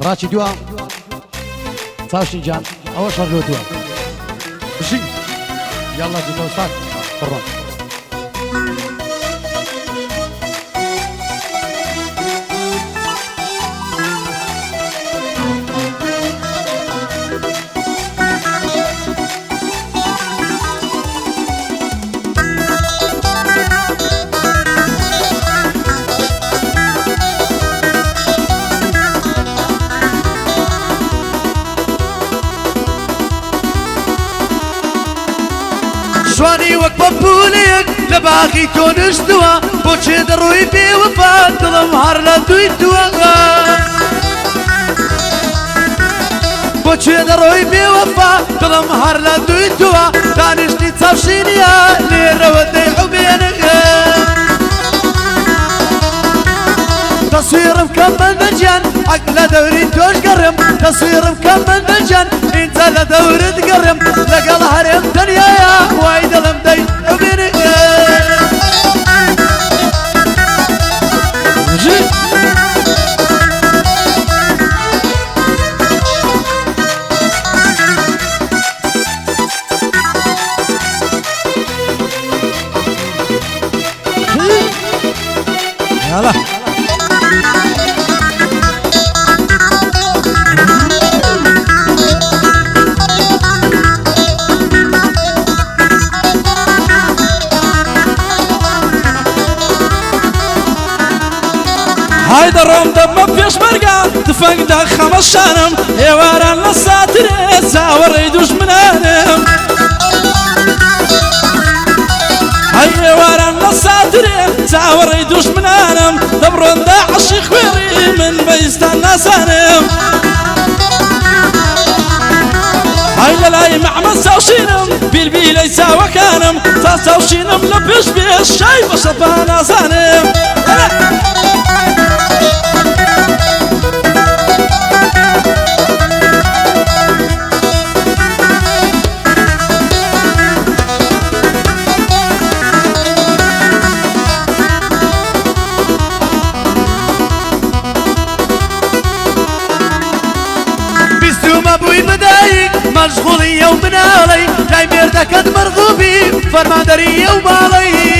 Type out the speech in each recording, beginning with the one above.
راچی دووە چاوشی جان ئەوە شەڕلۆتووە بژی یاڵا جوتە ئوستاد قڕبان شوانی وەک بەپولێک لە باغی تۆ نشتووە بۆچێ دەڕۆی بێوەفا دڵم هەر لە دوی تووە بۆچێ دەڕۆی بێوەفا دڵم هەر لە دوی تووە دانیشتی چاوشینیە لێرەوە دەیحوبێنە تصويرم كم من بجان عقل دوري توش قرم تصويرم كم من بجان انت لدور تقرم لقى الهرم دنيا يا وايد المدي وبيني يلا هاي دروم دم بيش مرقا تفنق دا خمس شانم ايواران لساتر زاور يدوش منانم هاي ايواران لساتر زاور يدوش منانم دبرون دا عشي خويري من بيستان ناسانم هاي للاي مع مساوشينم بالبيلي ساوا كانم تاساوشينم لبش بيش شاي بشطان ناسانم ابوي بدايق مشغولي يوم بنالي جاي مردكد مرغوبي فرماندري يوم علي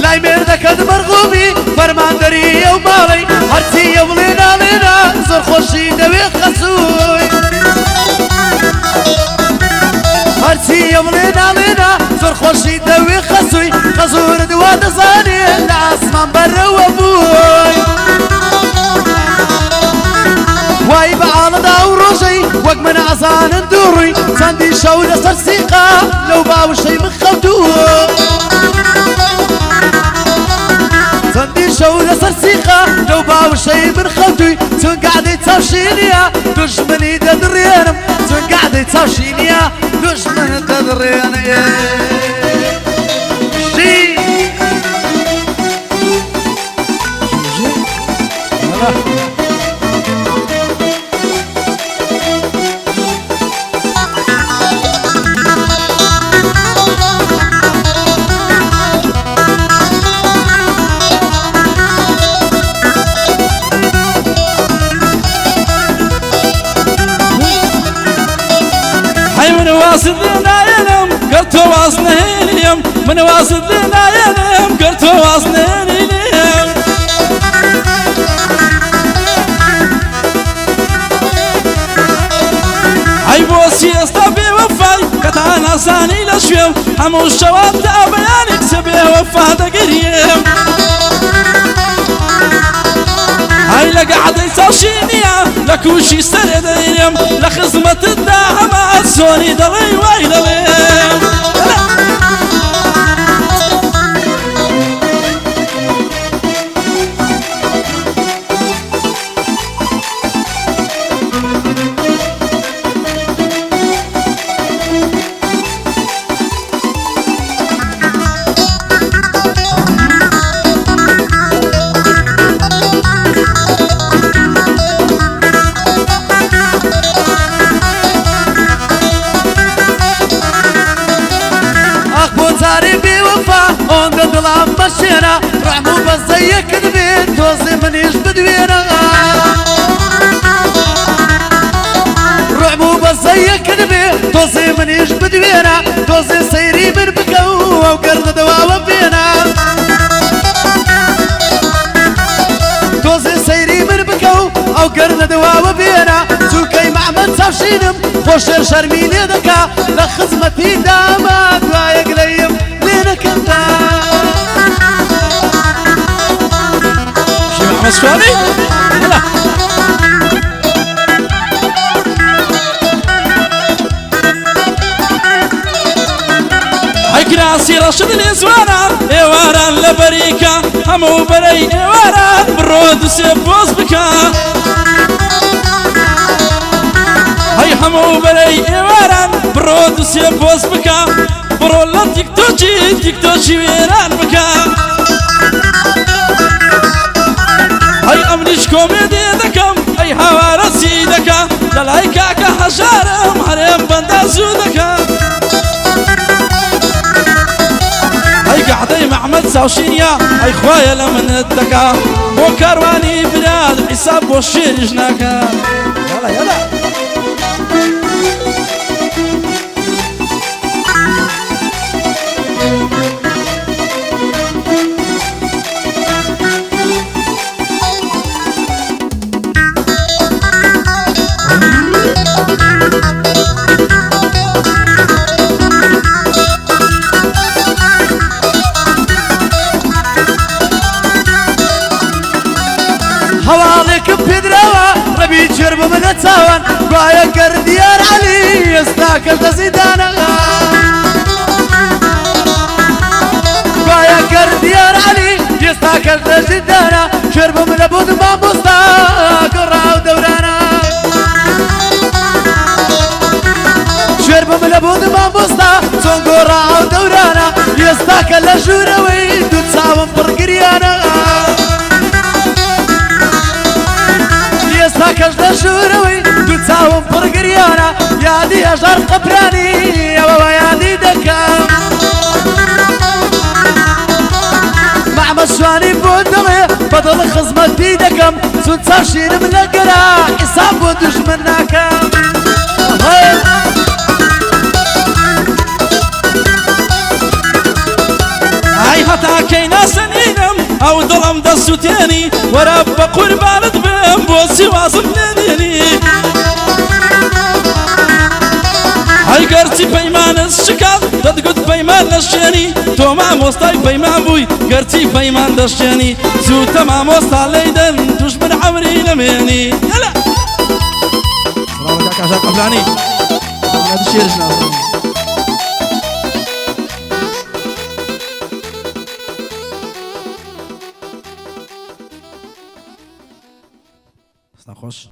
لاي مردكد مرغوبي فرماندري يوم علي هرتي يوم لينا زر خوشي دوي خسوي هرتي يوم لينا زر خوشي دوي خسوي خزور دواد صاني لعصمان برا وابوي واي بعالدا وروجي وق من عصان ندوري ساندي شاولة سرسيقة لو باو شي مخوتو ساندي شاولة سرسيقة لو باو شي مخوتو تون قاعدة تاوشينيا دشمني ددريانم تون قاعدة تاوشينيا دشمني ددريانم من واصل لنا ينم قلت واصل اليوم من واصل لنا ينم قلت واصل اليوم هاي بوسي استبي وفاي كتانا ساني لشويو همو الشواب تابيانك سبي وفا دقريم هاي لقعد يسوشينيا لكوشي سرديم لخزمة الدعمات سوني دلي ويلويم دلام مشينا رحمو بس زيك دبيت توصي منيش بدو دۆزێ منیش بدوێنە دۆزێ سەیری من بکە و ئەو گەردە دەواوە بێنە دۆزێ سەیری من بکە و ئەو گەردە دەواوە بێنە چووکەی محەممەد چاوشینم خۆشێر شەرمی لێ دەکا لە خزمەتی داما دوایەک لەیم لێ نەکەمدا شي محمد سواري هلا كراسي رشد الإزوانا إيواران لبريكا همو بري إيواران برود سيبوز بكا هاي همو بري إيواران برود سيبوز بكا برولا تيك توشي ويران بكا هاي أمنيش كوميدي دكم هاي هوارسي دكا دلاي كاكا حشارم حريم بندازو دكا قعدي محمد ساوشينيا اي خوايا لمن الدكا بو كارواني بلاد حساب وشير جناكا يلا يلا هەواڵێکم پێدراوە ڕەبی جێر بە منە چاوان گوایە گەردیار عەلی ئێستا کەس دەزیدانە گوایە گەردیار عەلی ئێستا کەس دەزیدانە جێر بە منە بۆ مامۆستا گەڕاو دەورانە جێر بە منە بۆ مامۆستا چۆن گۆڕاو دەورانە ئێستا کە لە ژوورەوەی دوو چاوم پڕگریانە ئێستا کەش لە ژوورەوەی دوو چاوم پڕگریانە یادی هەژار قەبرانی ئەوەوە یادی دەکەم محەممەد شوانی بۆ دڵێ بەدڵ خزمەتی دەکەم چون چاوشینم لە گەرا حیساب بۆ دوژمن ناکەم هاي هەتا کەی ناسەنینم ئەو دڵم دەسووتێنی وەرە بە قوربانت بم بۆ سیوازم لێنێنی هەی گەرچی پەیمانت شکات دەتگوت پەیمان دەشێنی تۆ مامۆستای پەیمان بووی گەرچی پەیمان دەشێنی زووتە مامۆستا لەیدەن دوژمن عەمری نەمێنی هەلا سڵاوە کاکا قەبلانی شێرش نازم خوش